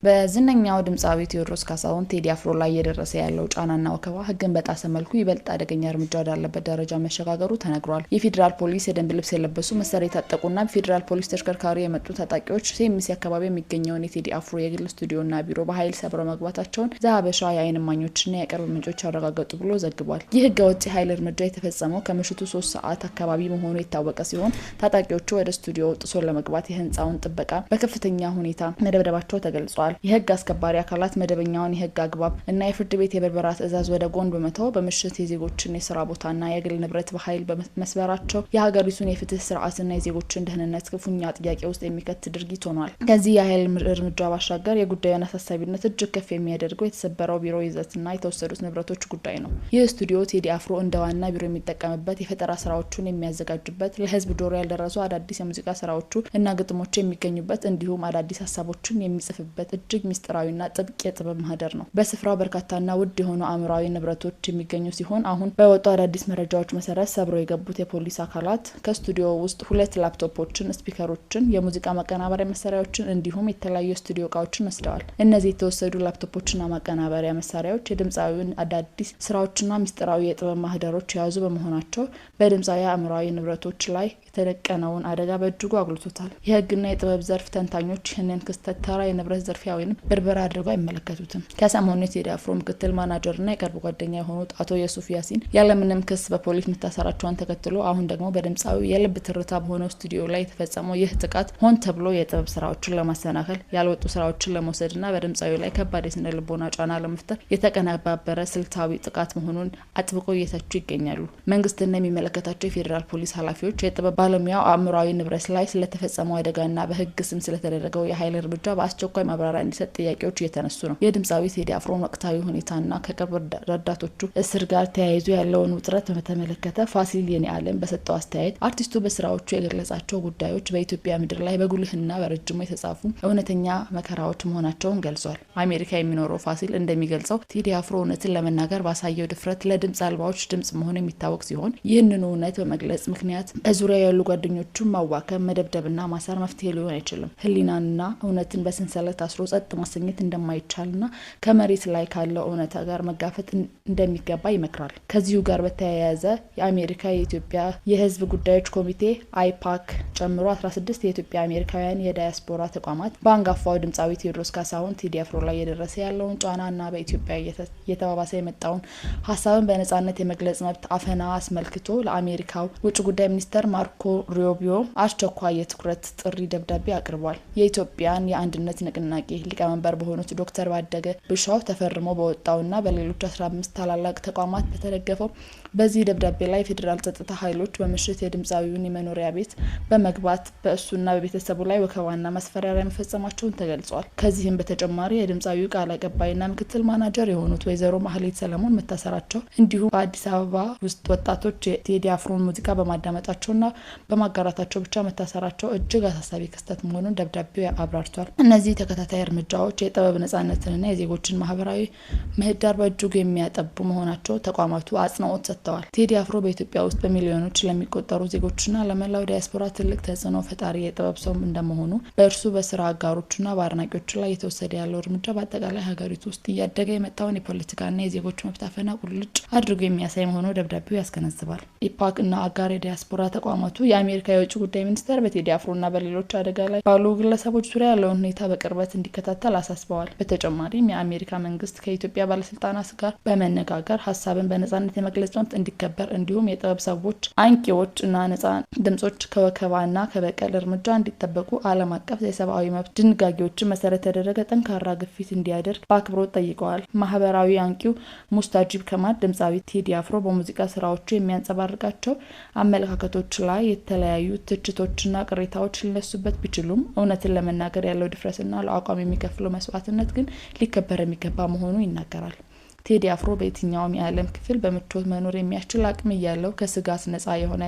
በዝነኛው ድምፃዊ ቴዎድሮስ ካሳሁን ቴዲ አፍሮ ላይ እየደረሰ ያለው ጫናና ወከባ ሕግን በጣሰ መልኩ ይበልጥ አደገኛ እርምጃ ወዳለበት ደረጃ መሸጋገሩ ተነግሯል። የፌዴራል ፖሊስ የደንብ ልብስ የለበሱ መሳሪያ የታጠቁና በፌዴራል ፖሊስ ተሽከርካሪ የመጡ ታጣቂዎች ሴሚሲ አካባቢ የሚገኘውን የቴዲ አፍሮ የግል ስቱዲዮና ቢሮ በኃይል ሰብረው መግባታቸውን ዘሀበሻ የዓይን እማኞችና የቅርብ ምንጮች አረጋገጡ ብሎ ዘግቧል። ይህ ህገወጥ የኃይል እርምጃ የተፈጸመው ከምሽቱ 3 ሰዓት አካባቢ መሆኑ የታወቀ ሲሆን ታጣቂዎቹ ወደ ስቱዲዮ ጥሶ ለመግባት የህንፃውን ጥበቃ በከፍተኛ ሁኔታ መደብደባቸው ተገልጿል። የህግ አስከባሪ አካላት መደበኛውን የህግ አግባብ እና የፍርድ ቤት የብርበራ ትዕዛዝ ወደ ጎን በመተው በምሽት የዜጎችን የስራ ቦታና የግል ንብረት በኃይል በመስበራቸው የሀገሪቱን የፍትህ ስርዓትና የዜጎችን ደህንነት ክፉኛ ጥያቄ ውስጥ የሚከት ድርጊት ሆኗል። ከዚህ የኃይል እርምጃ ባሻገር የጉዳዩን አሳሳቢነት እጅግ ከፍ የሚያደርገው የተሰበረው ቢሮ ይዘትና የተወሰዱት ንብረቶች ጉዳይ ነው። ይህ ስቱዲዮ ቴዲ አፍሮ እንደ ዋና ቢሮ የሚጠቀምበት፣ የፈጠራ ስራዎቹን የሚያዘጋጅበት፣ ለህዝብ ጆሮ ያልደረሱ አዳዲስ የሙዚቃ ስራዎቹ እና ግጥሞች የሚገኙበት እንዲሁም አዳዲስ ሀሳቦችን የሚጽፍበት እጅግ ሚስጥራዊና ጥብቅ የጥበብ ማህደር ነው። በስፍራው በርካታና ውድ የሆኑ አእምሯዊ ንብረቶች የሚገኙ ሲሆን አሁን በወጡ አዳዲስ መረጃዎች መሰረት ሰብረው የገቡት የፖሊስ አካላት ከስቱዲዮ ውስጥ 2 ላፕቶፖችን፣ ስፒከሮችን፣ የሙዚቃ ማቀናበሪያ መሳሪያዎችን እንዲሁም የተለያዩ ስቱዲዮ እቃዎችን ወስደዋል። እነዚህ የተወሰዱ ላፕቶፖችና ማቀናበሪያ መሳሪያዎች የድምፃዊውን አዳዲስ ስራዎችና ሚስጥራዊ የጥበብ ማህደሮች የያዙ በመሆናቸው በድምፃዊ አእምሯዊ ንብረቶች ላይ የተደቀነውን አደጋ በእጅጉ አጉልቶታል። የህግና የጥበብ ዘርፍ ተንታኞች ይህንን ክስተት ተራ የንብረት ዘርፊያ ወይም ብርበራ አድርገው አይመለከቱትም። ከሰሞኑ የቴዲ አፍሮ ምክትል ማናጀርና የቅርብ ጓደኛ የሆኑት አቶ የሱፍ ያሲን ያለምንም ክስ በፖሊስ መታሰራቸውን ተከትሎ አሁን ደግሞ በድምፃዊ የልብ ትርታ በሆነው ስቱዲዮ ላይ የተፈጸመው ይህ ጥቃት ሆን ተብሎ የጥበብ ስራዎችን ለማሰናከል፣ ያልወጡ ስራዎችን ለመውሰድና በድምፃዊ ላይ ከባድ የስነ ልቦና ጫና ለመፍጠር የተቀነባበረ ስልታዊ ጥቃት መሆኑን አጥብቆ እየተቹ ይገኛሉ። መንግስትና የሚመለከታቸው የፌዴራል ፖሊስ ኃላፊዎች የጥበብ ባለሙያው አእምሯዊ ንብረት ላይ ስለተፈጸመው አደጋና በህግ ስም ስለተደረገው የኃይል እርምጃ በአስቸኳይ ማብራሪያ እንዲሰጥ ጥያቄዎች እየተነሱ ነው። የድምፃዊ ቴዲ አፍሮን ወቅታዊ ሁኔታና ከቅርብ ረዳቶቹ እስር ጋር ተያይዞ ያለውን ውጥረት በተመለከተ ፋሲል የኔዓለም በሰጠው አስተያየት አርቲስቱ በስራዎቹ የገለጻቸው ጉዳዮች በኢትዮጵያ ምድር ላይ በጉልህና በረጅሙ የተጻፉ እውነተኛ መከራዎች መሆናቸውን ገልጿል። አሜሪካ የሚኖረው ፋሲል እንደሚገልጸው ቴዲ አፍሮ እውነትን ለመናገር ባሳየው ድፍረት ለድምፅ አልባዎች ድምፅ መሆን የሚታወቅ ሲሆን ይህንኑ እውነት በመግለጽ ምክንያት በዙሪያ ያሉ ጓደኞቹን ማዋከብ፣ መደብደብና ማሰር መፍትሄ ሊሆን አይችልም። ህሊናንና እውነትን በሰንሰለት አስሮ ጸጥ ማሰኘት እንደማይቻልና ከመሬት ላይ ካለው እውነታ ጋር መጋፈጥ እንደሚገባ ይመክራል። ከዚሁ ጋር በተያያዘ የአሜሪካ የኢትዮጵያ የህዝብ ጉዳዮች ኮሚቴ አይፓክ ጨምሮ 16 የኢትዮጵያ አሜሪካውያን የዳያስፖራ ተቋማት በአንጋፋው ድምፃዊ ቴዎድሮስ ካሳሁን ቴዲ አፍሮ ላይ የደረሰ ያለውን ጫናና በኢትዮጵያ እየተባባሰ የመጣውን ሀሳብን በነጻነት የመግለጽ መብት አፈና አስመልክቶ ለአሜሪካው ውጭ ጉዳይ ሚኒስተር ማርኮ ሩቢዮ አስቸኳይ የትኩረት ጥሪ ደብዳቤ አቅርቧል። የኢትዮጵያን የአንድነት ንቅናቄ ሊቀመንበር በሆኑት ዶክተር ባደገ ብሻው ተፈርሞ በወጣውና በሌሎች 15 ታላላቅ ተቋማት በተደገፈው በዚህ ደብዳቤ ላይ ፌዴራል ጸጥታ ኃይሎች በምሽት የድምፃዊውን የመኖሪያ ቤት በመግባት በእሱና በቤተሰቡ ላይ ወከባና ማስፈራሪያ መፈጸማቸውን ተገልጿል። ከዚህም በተጨማሪ የድምፃዊው ቃል አቀባይና ምክትል ማናጀር የሆኑት ወይዘሮ ማህሌት ሰለሞን መታሰራቸው እንዲሁም በአዲስ አበባ ውስጥ ወጣቶች የቴዲ አፍሮን ሙዚቃ በማዳመጣቸውና በማጋራታቸው ብቻ መታሰራቸው እጅግ አሳሳቢ ክስተት መሆኑን ደብዳቤው አብራርቷል። እነዚህ ተከታታይ እርምጃዎች የጥበብ ነጻነትንና የዜጎችን ማህበራዊ ምህዳር በእጅጉ የሚያጠቡ መሆናቸው ተቋማቱ አጽንኦት ሰጥተዋል። ቴዲ አፍሮ በኢትዮጵያ ውስጥ በሚሊዮኖች ለሚቆጠሩ ዜጎችና ለመላው ዲያስፖራ ትልቅ ተጽዕኖ ፈጣሪ የጥበብ ሰው እንደመሆኑ በእርሱ በስራ አጋሮቹና በአድናቂዎቹ ላይ የተወሰደ ያለው እርምጃ በአጠቃላይ ሀገሪቱ ውስጥ እያደገ የመጣውን የፖለቲካና የዜጎች መብት አፈና ቁልጭ አድርጎ የሚያሳይ መሆኑ ደብዳቤው ያስገነዝባል። ኢፓክ እና አጋር የዲያስፖራ ተቋማቱ የአሜሪካ የውጭ ጉዳይ ሚኒስቴር በቴዲ አፍሮና በሌሎች አደጋ ላይ ባሉ ግለሰቦች ዙሪያ ያለውን ሁኔታ በቅርበት እንዲከታተል አሳስበዋል። በተጨማሪም የአሜሪካ መንግስት ከኢትዮጵያ ባለስልጣናት ጋር በመነጋገር ሀሳብን በነጻነት የመግለጽ መብት እንዲከበር እንዲሁም የጥበብ ሰዎች፣ አንቂዎች እና ነጻ ድምጾች ከወከባና ከበቀል እርምጃ እንዲጠበቁ ዓለም አቀፍ የሰብአዊ መብት ድንጋጌዎችን መሰረት ያደረገ ጠንካራ ግፊት እንዲያደርግ በአክብሮት ጠይቀዋል። ማህበራዊ አንቂው ሙስታጂብ ከማል ድምፃዊ ቴዲ አፍሮ በሙዚቃ ስራዎቹ የሚያንጸባርቃቸው አመለካከቶች ላይ የተለያዩ ትችቶችና ቅሬታዎች ሊነሱበት ቢችሉም እውነትን ለመናገር ያለው ድፍረትና ለአቋም የሚከፍለው መስዋዕትነት ግን ሊከበር የሚገባ መሆኑ ይናገራል። ቴዲ አፍሮ በየትኛውም የዓለም ክፍል በምቾት መኖር የሚያስችል አቅም እያለው ከስጋት ነፃ የሆነ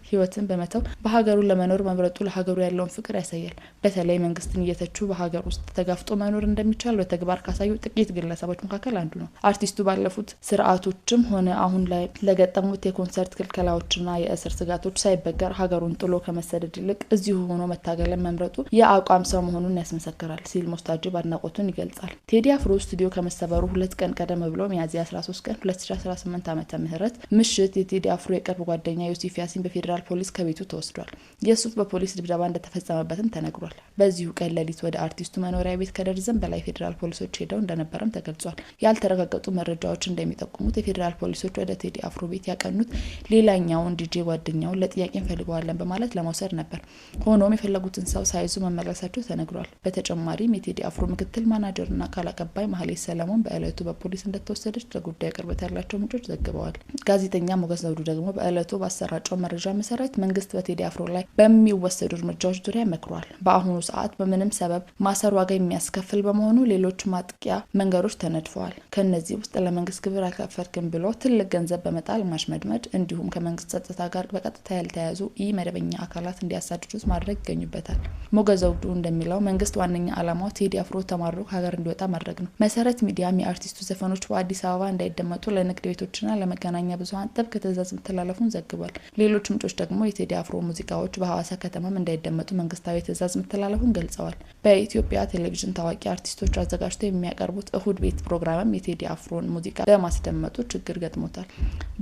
ህይወትን በመተው በሀገሩ ለመኖር መምረጡ ለሀገሩ ያለውን ፍቅር ያሳያል። በተለይ መንግስትን እየተቹ በሀገር ውስጥ ተጋፍጦ መኖር እንደሚቻል በተግባር ካሳዩ ጥቂት ግለሰቦች መካከል አንዱ ነው። አርቲስቱ ባለፉት ስርዓቶችም ሆነ አሁን ላይ ለገጠሙት የኮንሰርት ክልከላዎችና የእስር ስጋቶች ሳይበገር ሀገሩን ጥሎ ከመሰደድ ይልቅ እዚሁ ሆኖ መታገልን መምረጡ የአቋም ሰው መሆኑን ያስመሰክራል ሲል ሙስታጂብ አድናቆቱን ይገልጻል። ቴዲ አፍሮ ስቱዲዮ ከመሰበሩ 2 ቀን ቀደም ብሎ ሚያዝያ 13 ቀን 2018 ዓመተ ምህረት ምሽት የቴዲ አፍሮ የቅርብ ጓደኛ ዮሴፍ ያሲን በፌዴራል ፖሊስ ከቤቱ ተወስዷል። የሱፍ በፖሊስ ድብደባ እንደተፈጸመበትም ተነግሯል። በዚሁ ቀን ሌሊት ወደ አርቲስቱ መኖሪያ ቤት ከደርዘን በላይ ፌዴራል ፖሊሶች ሄደው እንደነበረም ተገልጿል። ያልተረጋገጡ መረጃዎች እንደሚጠቁሙት የፌዴራል ፖሊሶች ወደ ቴዲ አፍሮ ቤት ያቀኑት ሌላኛውን ዲጄ ጓደኛውን ለጥያቄ እንፈልገዋለን በማለት ለመውሰድ ነበር። ሆኖም የፈለጉትን ሰው ሳይዙ መመለሳቸው ተነግሯል። በተጨማሪም የቴዲ አፍሮ ምክትል ማናጀርና ቃል አቀባይ ማህሌት ሰለሞን በእለቱ በፖሊስ እንደተወሰደች ለጉዳዩ ቅርበት ያላቸው ምንጮች ዘግበዋል። ጋዜጠኛ ሞገስ ዘውዱ ደግሞ በእለቱ ባሰራጨው መረጃ መሰረት መንግስት በቴዲ አፍሮ ላይ በሚወሰዱ እርምጃዎች ዙሪያ መክሯል። በአሁኑ ሰዓት በምንም ሰበብ ማሰር ዋጋ የሚያስከፍል በመሆኑ ሌሎች ማጥቂያ መንገዶች ተነድፈዋል። ከነዚህ ውስጥ ለመንግስት ግብር አልከፈልክም ብሎ ትልቅ ገንዘብ በመጣል ማሽመድመድ እንዲሁም ከመንግስት ጸጥታ ጋር በቀጥታ ያልተያዙ መደበኛ አካላት እንዲያሳድዱት ማድረግ ይገኙበታል። ሞገስ ዘውዱ እንደሚለው መንግስት ዋነኛ ዓላማው ቴዲ አፍሮ ተማርሮ ሀገር እንዲወጣ ማድረግ ነው። መሰረት ሚዲያም የአርቲስቱ ዘፈኖች በአዲስ አበባ እንዳይደመጡ ለንግድ ቤቶችና ለመገናኛ ብዙኃን ጥብቅ ትዕዛዝ መተላለፉን ዘግቧል። ሌሎች ምንጮች ደግሞ የቴዲ አፍሮ ሙዚቃዎች በሐዋሳ ከተማም እንዳይደመጡ መንግስታዊ ትዕዛዝ መተላለፉን ገልጸዋል። በኢትዮጵያ ቴሌቪዥን ታዋቂ አርቲስቶች አዘጋጅተው የሚያቀርቡት እሁድ ቤት ፕሮግራምም የቴዲ አፍሮን ሙዚቃ በማስደመጡ ችግር ገጥሞታል።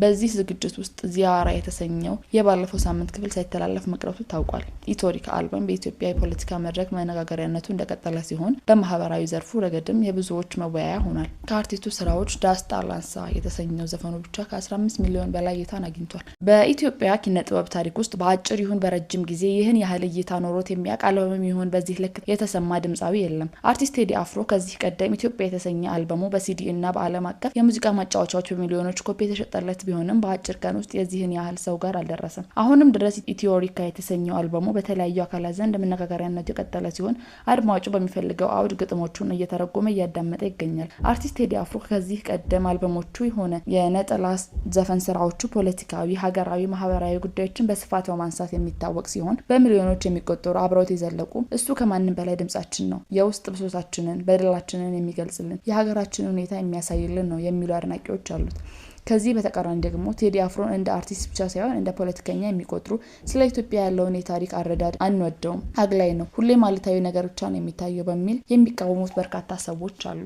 በዚህ ዝግጅት ውስጥ ዚያራ የተሰኘው የባለፈው ሳምንት ክፍል ሳይተላለፍ መቅረቱ ታውቋል። ኢቶሪካ አልበም በኢትዮጵያ የፖለቲካ መድረክ መነጋገሪያነቱ እንደቀጠለ ሲሆን በማህበራዊ ዘርፉ ረገድም የብዙዎች መወያያ ሆኗል። ከአርቲስቱ ስራዎች ዳስታ ላንሳ የተሰኘው ዘፈኑ ብቻ ከ15 ሚሊዮን በላይ እይታን አግኝቷል። በኢትዮጵያ ኪነ ጥበብ ታሪክ ውስጥ በአጭር ይሁን በረጅም ጊዜ ይህን ያህል እይታ ኖሮት የሚያውቅ አልበምም ይሁን በዚህ ልክ የተሰማ ድምጻዊ የለም። አርቲስት ቴዲ አፍሮ ከዚህ ቀደም ኢትዮጵያ የተሰኘ አልበሙ በሲዲ እና በዓለም አቀፍ የሙዚቃ ማጫወቻዎች በሚሊዮኖች ኮፒ የተሸጠለት ቢሆንም በአጭር ቀን ውስጥ የዚህን ያህል ሰው ጋር አልደረሰም። አሁንም ድረስ ኢትዮሪካ የተሰኘው አልበሙ በተለያዩ አካላት ዘንድ መነጋገሪያነቱ የቀጠለ ሲሆን አድማጩ በሚፈልገው አውድ ግጥሞቹን እየተረጎመ እያዳመጠ ይገኛል። አርቲስት ቴዲ አፍሮ ከዚህ ቀደም አልበሞቹ የሆነ የነጠላ ዘፈን ስራዎቹ ፖለቲካዊ፣ ሀገራዊ፣ ማህበራዊ ጉዳዮችን በስፋት በማንሳት የሚታወቅ ሲሆን በሚሊዮኖች የሚቆጠሩ አብረውት የዘለቁ እሱ ከማንም በላይ ድምጻችን ነው፣ የውስጥ ብሶታችንን፣ በደላችንን የሚገልጽልን፣ የሀገራችንን ሁኔታ የሚያሳይልን ነው የሚሉ አድናቂዎች አሉት። ከዚህ በተቃራኒ ደግሞ ቴዲ አፍሮን እንደ አርቲስት ብቻ ሳይሆን እንደ ፖለቲከኛ የሚቆጥሩ ስለ ኢትዮጵያ ያለውን የታሪክ አረዳድ አንወደውም፣ አግላይ ነው፣ ሁሌም አሉታዊ ነገር ብቻ ነው የሚታየው በሚል የሚቃወሙት በርካታ ሰዎች አሉ።